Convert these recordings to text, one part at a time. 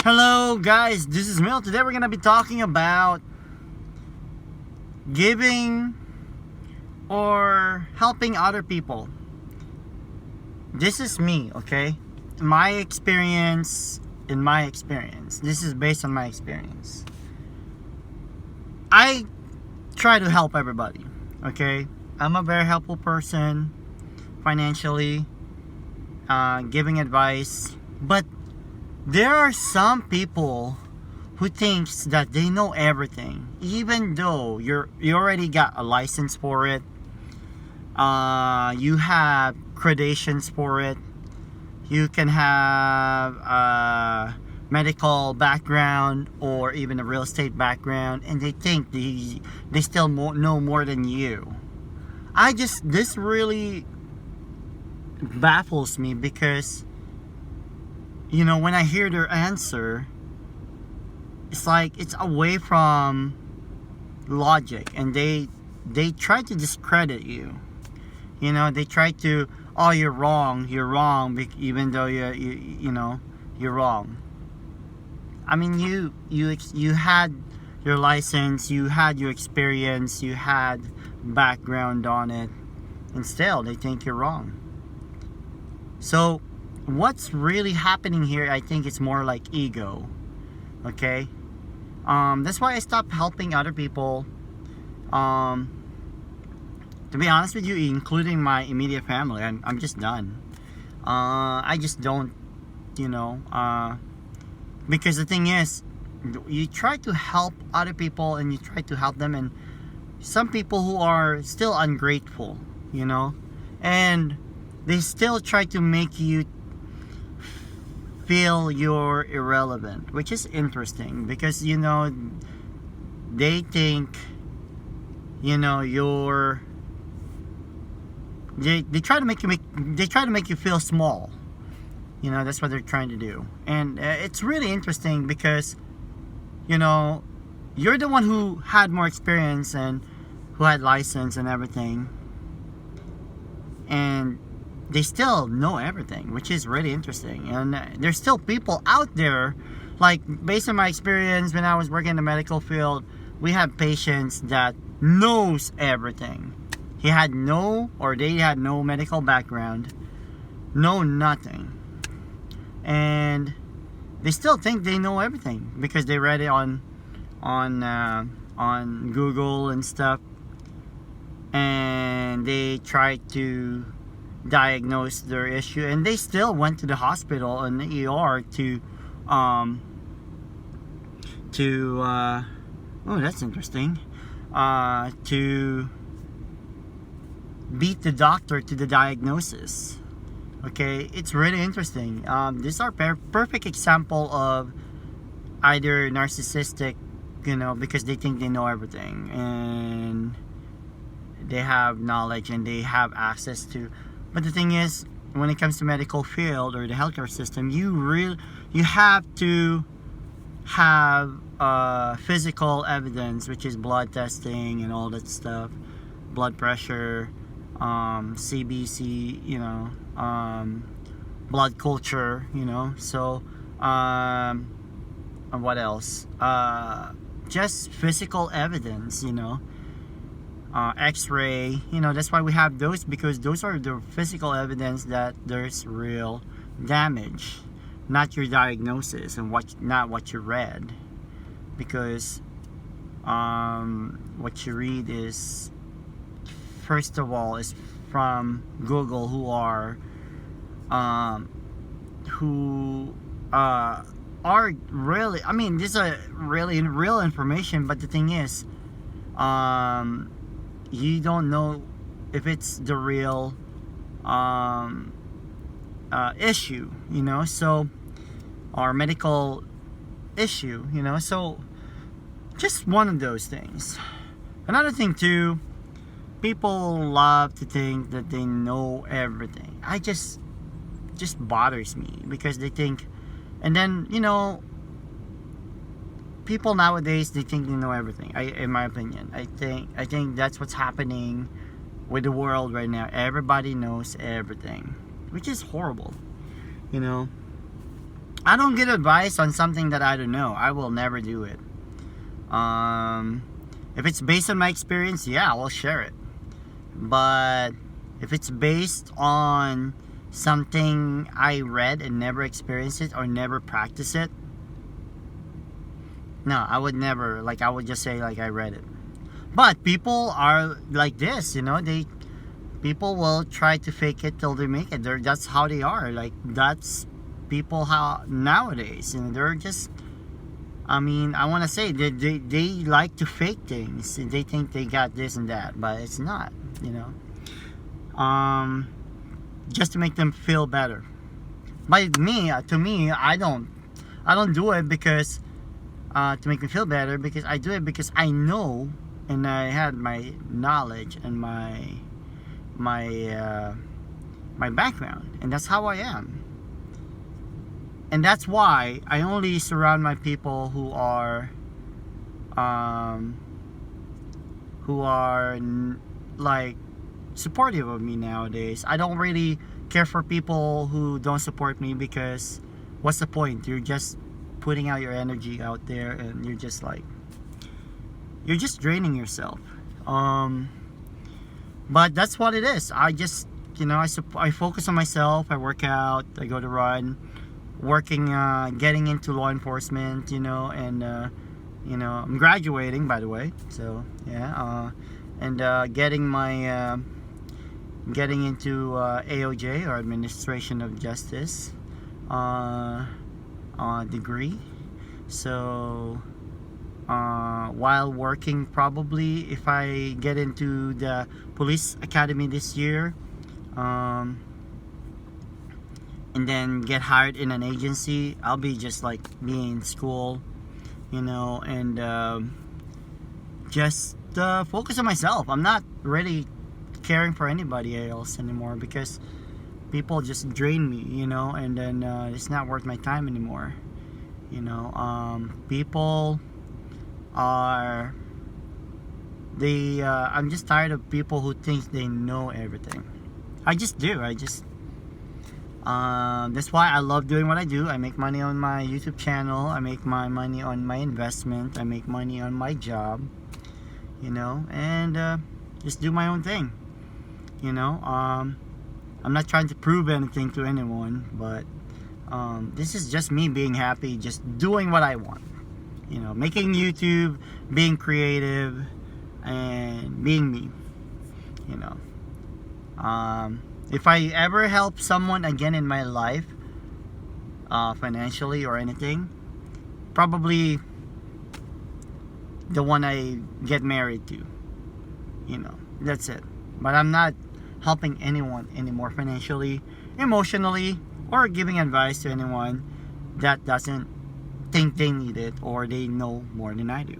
Hello guys, this is Mil. Today we're gonna be talking about giving or helping other people. This is me, okay? My experience, this is based on my experience. I try to help everybody, okay? I'm a very helpful person financially, giving advice, but there are some people who thinks that they know everything, even though you already got a license for it. You have credentials for it. You can have a medical background or even a real estate background, and they think they still know more than you. This really baffles me because when I hear their answer, it's like it's away from logic, and they try to discredit you. They try to, oh, you're wrong, even though you're wrong. I mean, you had your license, you had your experience, you had background on it, and still they think you're wrong. So what's really happening here, I think it's more like ego. Okay, that's why I stopped helping other people. To be honest with you, including my immediate family, I'm just done. I just don't, because the thing is, you try to help other people and you try to help them, and some people who are still ungrateful, and they still try to make you feel you're irrelevant, which is interesting because they think you're they try to make you feel small. That's what they're trying to do, and it's really interesting because you're the one who had more experience and who had license and everything, and they still know everything, which is really interesting. And there's still people out there, like, based on my experience when I was working in the medical field, we have patients that knows everything. They had no medical background, know nothing, and they still think they know everything because they read it on Google and stuff, and they try to diagnose their issue, and they still went to the hospital and the ER to oh, that's interesting, to beat the doctor to the diagnosis. Okay, it's really interesting. These are perfect example of either narcissistic, because they think they know everything and they have knowledge and they have access to. But the thing is, when it comes to medical field or the healthcare system, you have to have physical evidence, which is blood testing and all that stuff, blood pressure, CBC, blood culture, so what else? Just physical evidence, X-ray, that's why we have those, because those are the physical evidence that there's real damage, not your diagnosis and not what you read, because what you read is, first of all, is from Google, who are really, I mean, these are really real information, but the thing is, you don't know if it's the real issue, so, or medical issue, so just one of those things. Another thing too, people love to think that they know everything. Just bothers me because they think, and then people nowadays, they think they know everything. In my opinion, I think that's what's happening with the world right now. Everybody knows everything, which is horrible. I don't get advice on something that I don't know. I will never do it. If it's based on my experience, yeah, I will share it. But if it's based on something I read and never experienced it or never practiced it, no, I would never. Like, I would just say like I read it. But people are like this, you know. People will try to fake it till they make it. That's how they are. Like, that's people how nowadays. You know, they're just. I mean, I want to say they like to fake things. They think they got this and that, but it's not. You know. Just to make them feel better. But to me, I don't do it because to make me feel better. Because I do it because I know, and I had my knowledge and my background, and that's how I am. And that's why I only surround my people who are like supportive of me nowadays. I don't really care for people who don't support me, because what's the point? You're just putting out your energy out there, and you're just draining yourself. But that's what it is. I just, you know, I focus on myself. I work out. I go to run. Working, getting into law enforcement, you know, and you know, I'm graduating, by the way. So yeah, and getting into AOJ, or Administration of Justice degree. So while working, probably if I get into the police academy this year, and then get hired in an agency, I'll be just like being in school, you know, and just focus on myself. I'm not really caring for anybody else anymore, because people just drain me, you know, and then it's not worth my time anymore, you know. People are I'm just tired of people who think they know everything. I just do. That's why I love doing what I do. I make money on my YouTube channel. I make my money on my investment. I make money on my job, you know, and just do my own thing, you know. I'm not trying to prove anything to anyone, but this is just me being happy, just doing what I want, you know, making YouTube, being creative, and being me, you know. If I ever help someone again in my life, financially or anything, probably the one I get married to, you know, that's it. But I'm not helping anyone anymore financially, emotionally, or giving advice to anyone that doesn't think they need it or they know more than I do.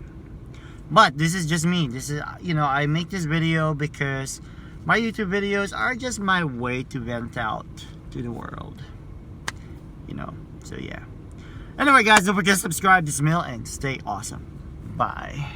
But this is just me. This is, you know, I make this video because my YouTube videos are just my way to vent out to the world, you know. So yeah. Anyway, guys, don't forget to subscribe to Smil and stay awesome. Bye.